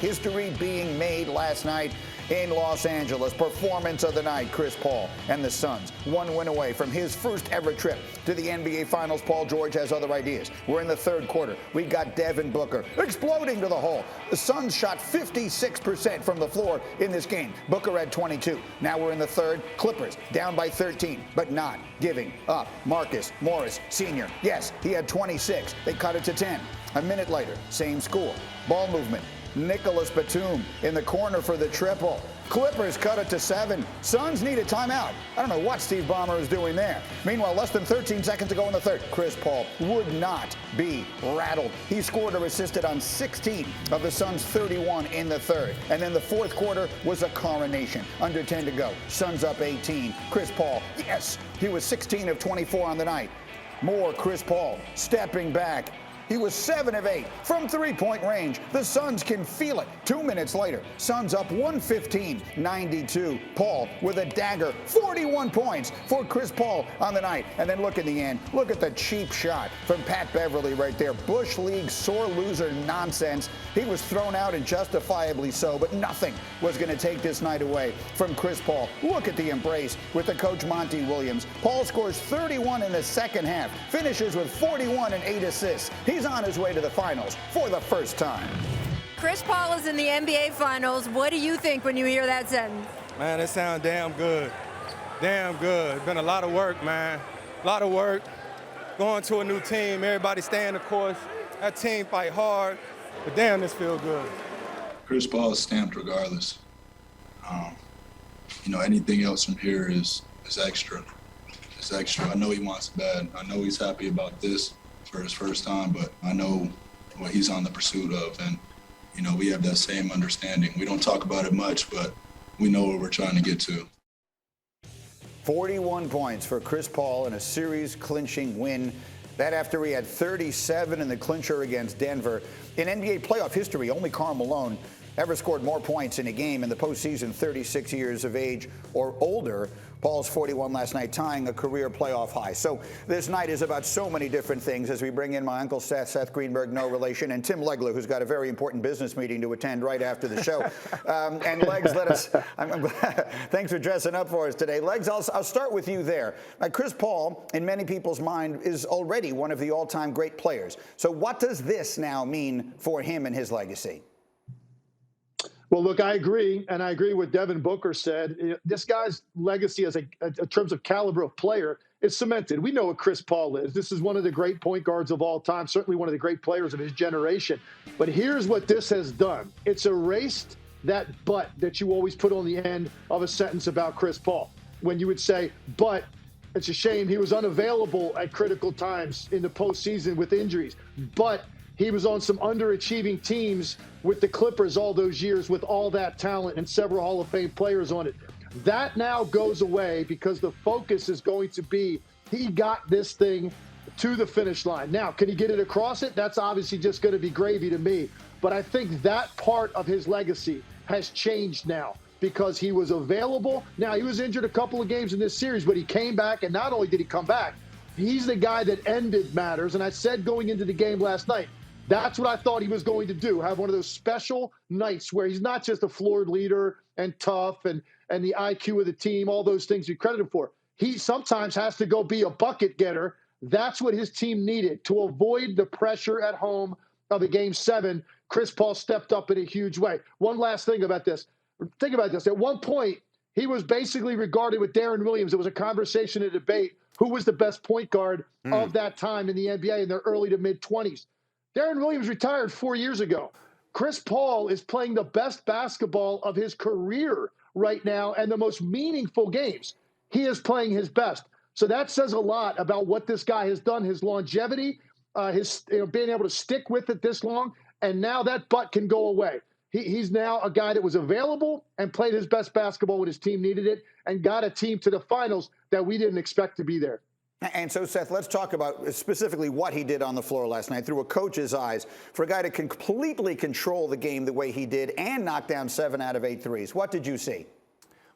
history being made last night in Los Angeles. Performance of the night, Chris Paul and the Suns. One win away from his first ever trip to the NBA Finals. Paul George has other ideas. We're in the third quarter. We got Devin Booker exploding to the hole. The Suns shot 56% from the floor in this game. Booker had 22. Now we're in the third. Clippers down by 13, but not giving up. Marcus Morris Sr., yes, he had 26. They cut it to 10. A minute later, same score. Ball movement. Nicholas Batum in the corner for the triple. Clippers cut it to 7. Suns need a timeout. I don't know what Steve Ballmer is doing there. Meanwhile, less than 13 seconds to go in the third. Chris Paul would not be rattled. He scored or assisted on 16 of the Suns' 31 in the third. And then the fourth quarter was a coronation. Under 10 to go. Suns up 18. Chris Paul, yes, he was 16 of 24 on the night. More Chris Paul stepping back. He was 7 of 8 from three-point range. The Suns can feel it. 2 minutes later, Suns up 115-92. Paul with a dagger. 41 points for Chris Paul on the night. And then look in the end. Look at the cheap shot from Pat Beverly right there. Bush League sore loser nonsense. He was thrown out and justifiably so, but nothing was going to take this night away from Chris Paul. Look at the embrace with the coach Monty Williams. Paul scores 31 in the second half. Finishes with 41 and 8 assists. He's on his way to the finals for the first time. Chris Paul is in the NBA Finals. What do you think when you hear that sentence? Man, it sounds damn good. Damn good. It's been a lot of work, man. A lot of work. Going to a new team, everybody staying the course. That team fight hard, but damn, this feels good. Chris Paul is stamped regardless. Anything else from here is extra. It's extra. I know he wants it bad. I know he's happy about this for his first time, but I know what he's on the pursuit of, and we have that same understanding. We don't talk about it much, but we know what we're trying to get to. 41 points for Chris Paul in a series-clinching win. That after he had 37 in the clincher against Denver. In NBA playoff history, only Karl Malone ever scored more points in a game in the postseason, 36 years of age or older. Paul's 41 last night, tying a career playoff high. So this night is about so many different things as we bring in my uncle Seth Greenberg, no relation, and Tim Legler, who's got a very important business meeting to attend right after the show. And Legs, I'm glad, thanks for dressing up for us today. Legs, I'll start with you there. Chris Paul, in many people's mind, is already one of the all-time great players. So what does this now mean for him and his legacy? Well, look, I agree, and I agree with Devin Booker said. This guy's legacy as in terms of caliber of player is cemented. We know what Chris Paul is. This is one of the great point guards of all time, certainly one of the great players of his generation. But here's what this has done. It's erased that but that you always put on the end of a sentence about Chris Paul. When you would say, but it's a shame he was unavailable at critical times in the postseason with injuries. But he was on some underachieving teams with the Clippers all those years with all that talent and several Hall of Fame players on it. That now goes away because the focus is going to be he got this thing to the finish line. Now, can he get it across it? That's obviously just going to be gravy to me. But I think that part of his legacy has changed now because he was available. Now, he was injured a couple of games in this series, but he came back, and not only did he come back, he's the guy that ended matters. And I said going into the game last night, that's what I thought he was going to do, have one of those special nights where he's not just a floor leader and tough and the IQ of the team, all those things we credit him for. He sometimes has to go be a bucket getter. That's what his team needed to avoid the pressure at home of a Game 7. Chris Paul stepped up in a huge way. One last thing about this. Think about this. At one point, he was basically regarded with Darren Williams. It was a conversation, a debate. Who was the best point guard of that time in the NBA in their early to mid-20s? Darren Williams retired 4 years ago. Chris Paul is playing the best basketball of his career right now and the most meaningful games. He is playing his best. So that says a lot about what this guy has done, his longevity, his being able to stick with it this long, and now that butt can go away. He's now a guy that was available and played his best basketball when his team needed it and got a team to the finals that we didn't expect to be there. And so, Seth, let's talk about specifically what he did on the floor last night through a coach's eyes for a guy to completely control the game the way he did and knock down 7 out of 8 threes. What did you see?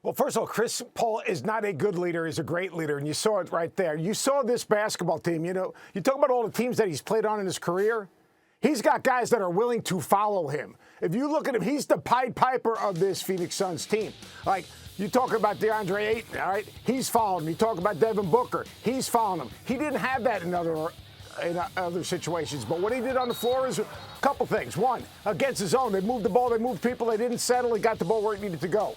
Well, first of all, Chris Paul is not a good leader. He's a great leader, and you saw it right there. You saw this basketball team. You talk about all the teams that he's played on in his career. he's got guys that are willing to follow him. If you look at him, he's the Pied Piper of this Phoenix Suns team. Like, you talk about DeAndre Ayton, all right? He's following him. You talk about Devin Booker. He's following him. He didn't have that in other situations. But what he did on the floor is a couple things. One, against his own. They moved the ball. They moved people. They didn't settle. He got the ball where it needed to go.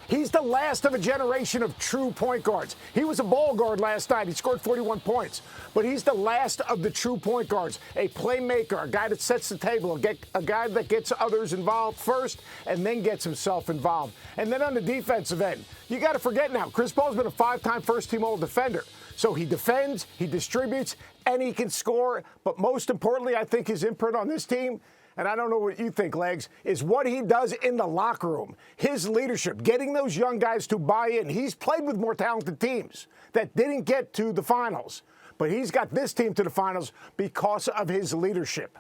He's the last of a generation of true point guards. He was a ball guard last night. He scored 41 points. But he's the last of the true point guards, a playmaker, a guy that sets the table, a guy that gets others involved first and then gets himself involved. And then on the defensive end, you got to forget now, Chris Paul's been a 5-time first-team All-Defender. So he defends, he distributes, and he can score. But most importantly, I think his imprint on this team, and I don't know what you think, Legs, is what he does in the locker room. His leadership, getting those young guys to buy in. He's played with more talented teams that didn't get to the finals. But he's got this team to the finals because of his leadership.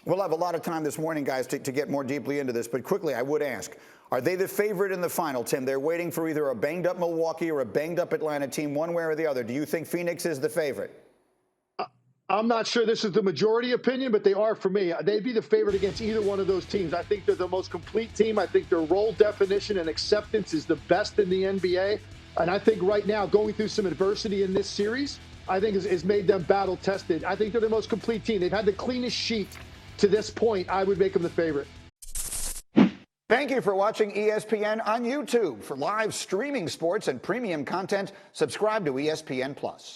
We'll have a lot of time this morning, guys, to get more deeply into this. But quickly, I would ask, are they the favorite in the final, Tim? They're waiting for either a banged-up Milwaukee or a banged-up Atlanta team, one way or the other. Do you think Phoenix is the favorite? I'm not sure this is the majority opinion, but they are for me. They'd be the favorite against either one of those teams. I think they're the most complete team. I think their role definition and acceptance is the best in the NBA. And I think right now, going through some adversity in this series, I think has made them battle-tested. I think they're the most complete team. They've had the cleanest sheet to this point. I would make them the favorite. Thank you for watching ESPN on YouTube. For live streaming sports and premium content, subscribe to ESPN+.